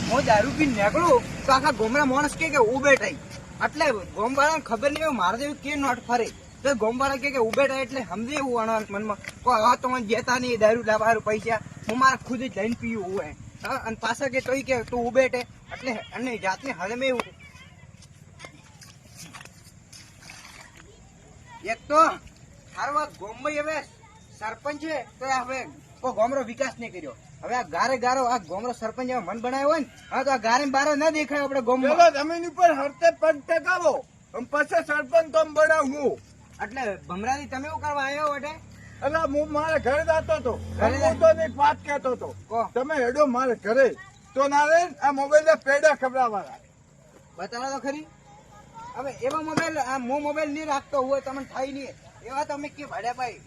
હું દારૂ પીને નીકળું તો આખા ગોમડા માણસ કે ઉભેટાઈ એટલે ગોમવાળાને ખબર નહીં મારે જેવું કે નોટ ફરે તો ગોમવાળા કે ઉભેટાય એટલે સમજે એવું અણવાસ મનમાં કોઈ હવે તો મને જેતા નહીં દારૂ લાવવા પૈસા હું મારા ખુદ જ લઈને પીવું હોય અને પાછા કે તોય કે તું ઉભેટે એટલે અને જાતને હળમે એવું એક તો હારવા ગોમભાઈ હવે સરપંચ છે તો હવે કોઈ ગોમરો વિકાસ નહીં કર્યો હવે આ ગારો આ ગોમરો સરપંચ મન બનાવ્યો હોય ને હા તો આ ગારે બારે ના દેખાય આપણે ગોમમાં જમીન ઉપર હરતે પગ ટેકાવો પછી સરપંચ તો બનાવું એટલે ભમરાજી તમે શું કરવા આવ્યો એટલે એટલે હું મારા ઘરે જતો હતો ઘરે હું તો એક વાત કહેતો હતો કહો. તમે હેડો મારે ઘરે તો ના રે આ મોબાઈલ પેડા ખબરાવાળા બતાવો તો ખરી હવે એવા મોબાઈલ આ મો મોબાઈલ નહીં રાખતો હોય તમને થાય નહીં એવા તમે કે ભાડ્યા ભાઈ